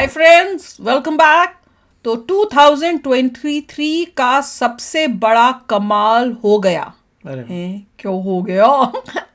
Hi friends, welcome back. तो 2023 का सबसे बड़ा कमाल हो गया है। क्यों हो गया?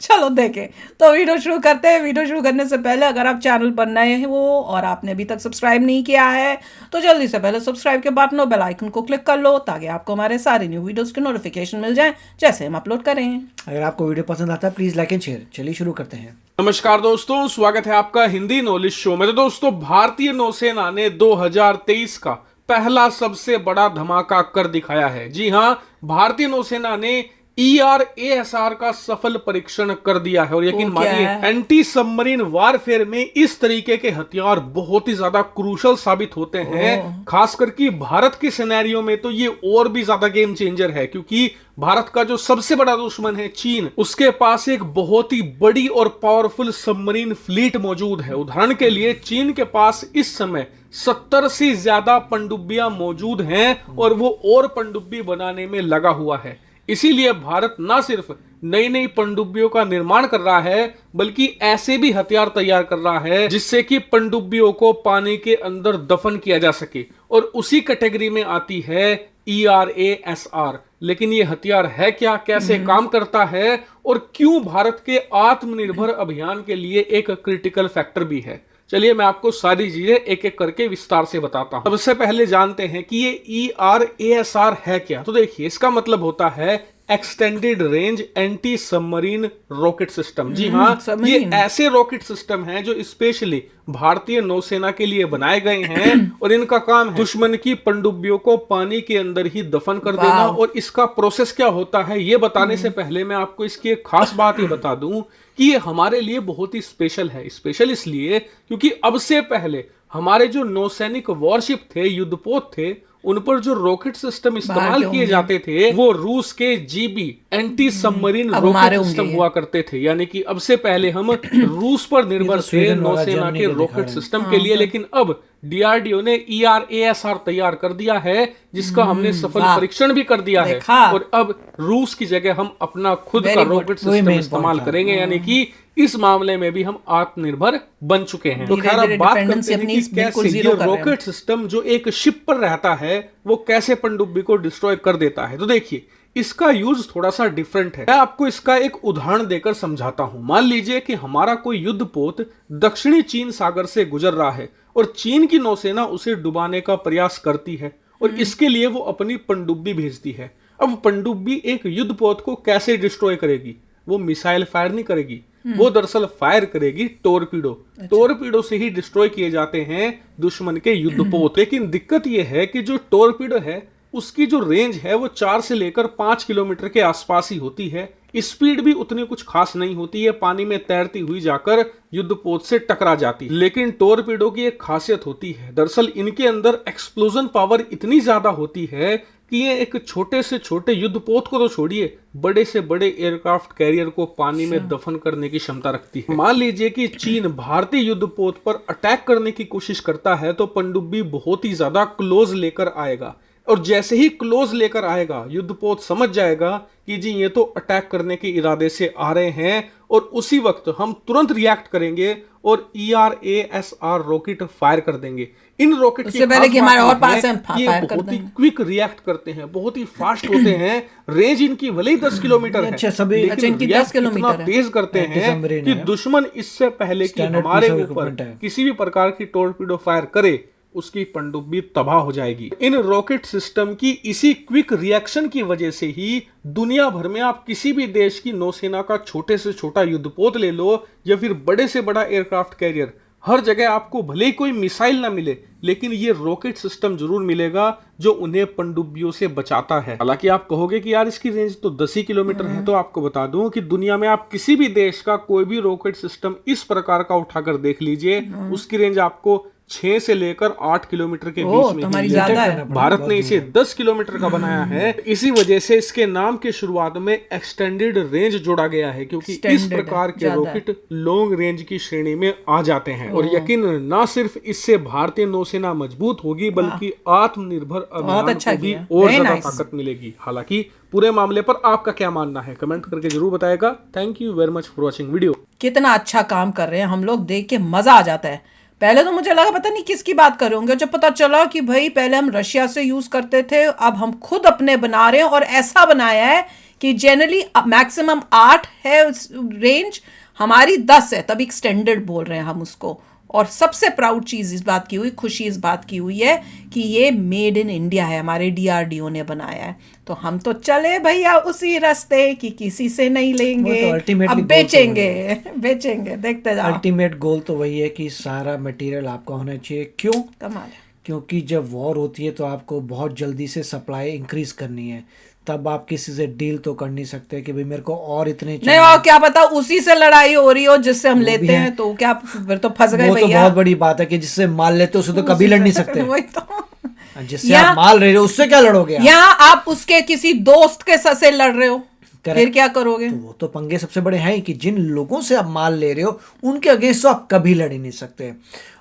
चलो देखें। तो वीडियो शुरू करते हैं। वीडियो शुरू करने से पहले अगर आप चैनल पर नए हैं वो और आपने अभी तक सब्सक्राइब नहीं किया है तो जल्दी से पहले सब्सक्राइब के बटन और बेल आइकन को क्लिक कर लो ताकि आपको हमारे सारे न्यू वीडियोस की नोटिफिकेशन मिल जाए जैसे हम अपलोड करें। अगर आपको वीडियो पसंद आता है प्लीज लाइक एंड शेयर। चलिए शुरू करते हैं। नमस्कार दोस्तों, स्वागत है आपका हिंदी नॉलेज शो में। तो दोस्तों, भारतीय नौसेना ने 2023 का पहला सबसे बड़ा धमाका कर दिखाया है। जी हां, भारतीय नौसेना ने ERASR का सफल परीक्षण कर दिया है। और यकीन मानिए, एंटी सबमरीन वारफेयर में इस तरीके के हथियार बहुत ही ज्यादा क्रूशल साबित होते हैं। खासकर कि भारत के सिनेरियो में तो ये और भी ज्यादा गेम चेंजर है, क्योंकि भारत का जो सबसे बड़ा दुश्मन है चीन, उसके पास एक बहुत ही बड़ी और पावरफुल सबमरीन फ्लीट मौजूद है। उदाहरण के लिए, चीन के पास इस समय 70 से ज्यादा पनडुब्बियां मौजूद हैं और वो और पनडुब्बी बनाने में लगा हुआ है। इसीलिए भारत न सिर्फ नई नई पनडुब्बियों का निर्माण कर रहा है, बल्कि ऐसे भी हथियार तैयार कर रहा है जिससे कि पनडुब्बियों को पानी के अंदर दफन किया जा सके। और उसी कैटेगरी में आती है ERASR। लेकिन ये हथियार है क्या, कैसे काम करता है और क्यों भारत के आत्मनिर्भर अभियान के लिए एक क्रिटिकल फैक्टर भी है, चलिए मैं आपको सारी चीजें एक एक करके विस्तार से बताता हूं। सबसे पहले जानते हैं कि ये ERASR है क्या। तो देखिए, इसका मतलब होता है extended range anti submarine rocket system. जी हाँ, ये ऐसे रॉकेट सिस्टम हैं जो स्पेशली भारतीय नौसेना के लिए बनाए गए हैं और इनका काम है दुश्मन की पनडुब्बियों को पानी के अंदर ही दफन कर देना। और इसका प्रोसेस क्या होता है ये बताने से पहले मैं आपको इसकी एक खास बात ये बता दूं कि ये हमारे लिए बहुत ही स्पेशल है। स्पेशल इसलिए क्योंकि अब से पहले हमारे जो नौसैनिक वॉरशिप थे, युद्धपोत थे, उन पर जो रॉकेट सिस्टम इस्तेमाल किए जाते थे वो रूस के GB anti submarine rocket system हुआ करते थे। यानी कि अब से पहले हम रूस पर निर्भर थे नौसेना के रॉकेट सिस्टम के लिए। लेकिन अब DRDO ने ERASR तैयार कर दिया है, जिसका हमने सफल परीक्षण भी कर दिया है। और अब रूस की जगह हम अपना खुद का रॉकेट सिस्टम इस्तेमाल करेंगे। यानी कि इस मामले में भी हम आत्मनिर्भर बन चुके हैं। तो खैर, अब बात करते हैं कि कैसे ये रॉकेट सिस्टम जो एक शिप पर रहता है वो कैसे पनडुब्बी को डिस्ट्रॉय कर देता है। तो देखिए, इसका यूज थोड़ा सा डिफरेंट है। मैं आपको इसका एक उदाहरण देकर समझाता हूं। मान लीजिए कि हमारा कोई युद्धपोत दक्षिणी चीन सागर से गुजर रहा है और चीन की नौसेना उसे डुबाने का प्रयास करती है और इसके लिए वो अपनी पनडुब्बी भेजती है। अब पनडुब्बी एक युद्धपोत को कैसे डिस्ट्रॉय करेगी? वो मिसाइल फायर नहीं करेगी, वो दरअसल फायर करेगी टोरपीडो। टोरपीडो से ही डिस्ट्रॉय किए जाते हैं दुश्मन के युद्धपोत। लेकिन दिक्कत यह है कि जो टोरपीडो है उसकी जो रेंज है वो 4 से लेकर 5 किलोमीटर के आसपास ही होती है। स्पीड भी उतनी कुछ खास नहीं होती है, पानी में तैरती हुई जाकर युद्धपोत से टकरा जाती है। लेकिन टोरपीडो की एक खासियत होती है, दरअसल इनके अंदर एक्सप्लोजन पावर इतनी ज्यादा होती है कि ये एक छोटे से छोटे युद्धपोत को तो छोड़िए, बड़े से बड़े एयरक्राफ्ट कैरियर को पानी में दफन करने की क्षमता रखती है। मान लीजिए कि चीन भारतीय युद्धपोत पर अटैक करने की कोशिश करता है तो पनडुब्बी बहुत ही ज्यादा क्लोज लेकर आएगा और जैसे ही क्लोज लेकर आएगा युद्धपोत समझ जाएगा कि जी ये तो अटैक करने के इरादे से आ रहे हैं और उसी वक्त हम तुरंत रिएक्ट करेंगे और ERASR रॉकेट फायर कर देंगे। इन रॉकेट की पहले कि हमारे और पास ये बहुत ही क्विक रिएक्ट करते हैं, बहुत ही फास्ट होते हैं। रेंज इनकी भले ही 10 किलोमीटर है, लेकिन 10 किलोमीटर तेज करते हैं कि दुश्मन इससे पहले कि हमारे ऊपर किसी भी प्रकार की टोरपीडो फायर करे उसकी पनडुब्बी तबाह हो जाएगी। इन रॉकेट सिस्टम की इसी क्विक रिएक्शन की वजह से ही दुनिया भर में आप किसी भी देश की नौसेना का छोटे से छोटा युद्धपोत ले लो या फिर बड़े से बड़ा एयरक्राफ्ट कैरियर, हर जगह आपको भले ही कोई मिसाइल ना मिले लेकिन ये रॉकेट सिस्टम जरूर मिलेगा जो उन्हें पनडुब्बियों से बचाता है। हालांकि आप कहोगे कि यार इसकी रेंज तो 10 ही किलोमीटर है, तो आपको बता दूं कि दुनिया में आप किसी भी देश का कोई भी रॉकेट सिस्टम इस प्रकार का उठाकर देख लीजिए, उसकी रेंज आपको 6 से लेकर 8 किलोमीटर के बीच में हमारी ज्यादा है। भारत ने इसे 10 किलोमीटर का बनाया है। इसी वजह से इसके नाम के शुरुआत में एक्सटेंडेड रेंज जोड़ा गया है, क्योंकि इस प्रकार के रॉकेट लॉन्ग रेंज की श्रेणी में आ जाते हैं। और यकीन ना सिर्फ इससे भारतीय नौसेना मजबूत होगी बल्कि आत्मनिर्भर अभियान को भी और ज्यादा ताकत मिलेगी। हालांकि पूरे मामले पर आपका क्या मानना है कमेंट करके जरूर बताएगा। Thank you very much for watching video. कितना अच्छा काम कर रहे हैं हम लोग, देख के मजा आ जाता है। पहले तो मुझे लगा पता नहीं किसकी बात कर रहे होंगे, जब पता चला कि भाई पहले हम रशिया से यूज करते थे, अब हम खुद अपने बना रहे हैं, और ऐसा बनाया है कि जनरली मैक्सिमम 8 है रेंज, हमारी 10 है, तब एक्सटेंडेड बोल रहे हैं हम उसको। और सबसे प्राउड चीज इस बात की हुई, खुशी इस बात की हुई है कि ये मेड इन इंडिया है, हमारे DRDO ने बनाया है। तो हम तो चले भैया उसी रास्ते कि किसी से नहीं लेंगे, तो ultimately अब goal तो बेचेंगे बेचेंगे, देखते जाओ। अल्टीमेट गोल तो वही है कि सारा मटेरियल आपका होना चाहिए। क्यों? कमाल है। क्योंकि जब वॉर होती है तो आपको बहुत जल्दी से सप्लाई इंक्रीज करनी है, तब आप किसी से डील तो कर नहीं सकते कि भाई मेरे को और इतने नहीं, चाहिए। और क्या पता उसी से लड़ाई हो रही हो जिससे हम लेते भी है। हैं, तो क्या फिर तो फंस गए वो तो भैया। बहुत बड़ी बात है कि जिससे माल लेते हो उससे तो कभी लड़ नहीं सकते। वही तो। जिससे आप माल ले रहे हो उससे क्या लड़ोगे आप? यहाँ आप उसके किसी दोस्त के से लड़ रहे हो, फिर क्या करोगे? तो वो तो पंगे सबसे बड़े हैं कि जिन लोगों से आप माल ले रहे हो उनके अगेंस्ट तो आप कभी लड़ ही नहीं सकते।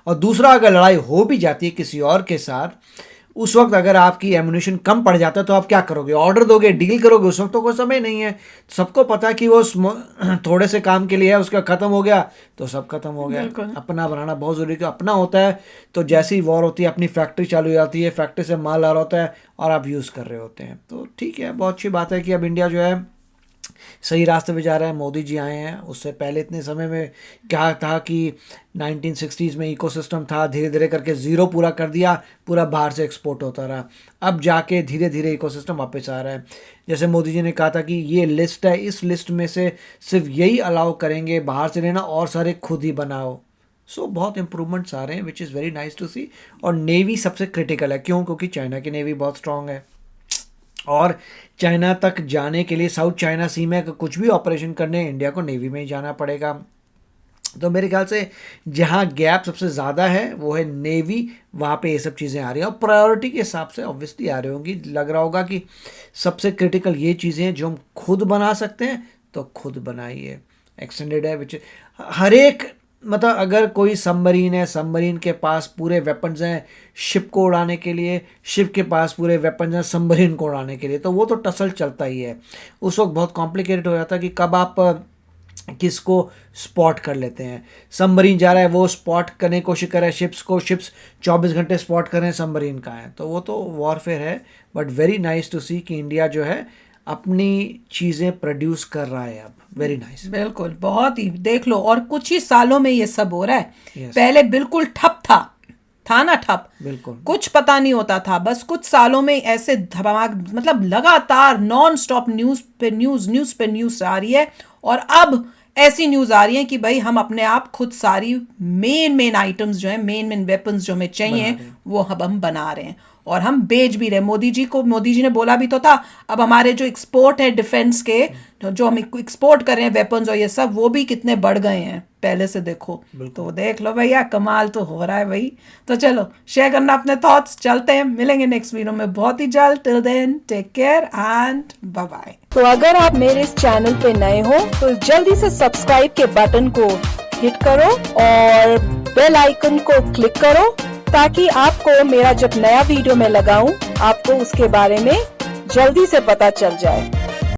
और दूसरा, अगर लड़ाई हो भी जाती है किसी और के साथ, उस वक्त अगर आपकी एम्युनिशन कम पड़ जाता है तो आप क्या करोगे? ऑर्डर दोगे, डील करोगे? उस वक्त तो कोई समय नहीं है। सबको पता है कि वो थोड़े से काम के लिए है, उसका खत्म हो गया तो सब खत्म हो गया। अपना बनाना बहुत जरूरी है। अपना होता है तो जैसे ही वॉर होती है अपनी फैक्ट्री चालू हो जाती है, फैक्ट्री से माल आ रहा होता है और आप यूज़ कर रहे होते हैं। तो ठीक है, बहुत अच्छी बात है कि अब इंडिया जो है सही रास्ते पे जा रहा है। मोदी जी आए हैं, उससे पहले इतने समय में क्या था कि 1960s में इकोसिस्टम था, धीरे धीरे करके ज़ीरो पूरा कर दिया, पूरा बाहर से एक्सपोर्ट होता रहा। अब जाके धीरे धीरे इकोसिस्टम वापस आ रहा है। जैसे मोदी जी ने कहा था कि ये लिस्ट है, इस लिस्ट में से सिर्फ यही अलाउ करेंगे बाहर से लेना, और सारे खुद ही बनाओ। सो बहुत इंप्रूवमेंट्स आ रहे हैं, which is very nice to see. और नेवी सबसे क्रिटिकल है। क्यों? क्योंकि चाइना की नेवी बहुत स्ट्रांग है, और चाइना तक जाने के लिए साउथ चाइना सी में कुछ भी ऑपरेशन करने इंडिया को नेवी में ही जाना पड़ेगा। तो मेरे ख्याल से जहाँ गैप सबसे ज़्यादा है वो है नेवी, वहाँ पे ये सब चीज़ें आ रही हैं। और प्रायोरिटी के हिसाब से ऑब्वियसली आ रही होंगी। लग रहा होगा कि सबसे क्रिटिकल ये चीज़ें हैं जो हम खुद बना सकते हैं तो खुद बनाइए। एक्सटेंडेड है, विच हर एक, मतलब अगर कोई सबमरीन है, सबमरीन के पास पूरे वेपन्स हैं शिप को उड़ाने के लिए, शिप के पास पूरे वेपन्स हैं सबमरीन को उड़ाने के लिए, तो वो तो टसल चलता ही है। उस वक्त बहुत कॉम्प्लिकेटेड हो जाता है कि कब आप किसको स्पॉट कर लेते हैं। सबमरीन जा रहा है, वो स्पॉट करने की कोशिश कर रहा है शिप्स को, शिप्स 24 घंटे स्पॉट कर रहे हैं सबमरीन का है, तो वो तो वॉरफेयर है। बट वेरी नाइस टू सी कि इंडिया जो है अपनी चीज़ें प्रोड्यूस कर रहा है अब। Very nice. बिल्कुल, बहुत ही, देख लो, और कुछ ही सालों में ये सब हो रहा है। Yes. पहले बिल्कुल ठप था ना, ठप, बिल्कुल कुछ पता नहीं होता था। बस कुछ सालों में ऐसे धमाक, मतलब लगातार नॉन स्टॉप न्यूज पे न्यूज आ रही है। और अब ऐसी न्यूज आ रही है कि भाई हम अपने आप खुद सारी मेन आइटम्स जो है, मेन वेपन्स जो हमें चाहिए वो अब हम बना रहे हैं और हम बेच भी रहे। मोदी जी ने बोला भी तो था, अब हमारे जो एक्सपोर्ट है डिफेंस के, जो हम एक्सपोर्ट कर रहे हैं वेपन्स और ये सब, वो भी कितने बढ़ गए हैं पहले से। देखो, तो देख लो भैया, कमाल तो हो रहा है भाई। तो चलो शेयर करना अपने थॉट्स, चलते हैं, मिलेंगे नेक्स्ट वीडियो में बहुत ही जल्द। Till then take care and bye bye. तो अगर आप मेरे इस चैनल पे नए हो तो जल्दी से सब्सक्राइब के बटन को हिट करो और बेल आइकन को क्लिक करो, ताकि आपको मेरा जब नया वीडियो मैं लगाऊं आपको उसके बारे में जल्दी से पता चल जाए।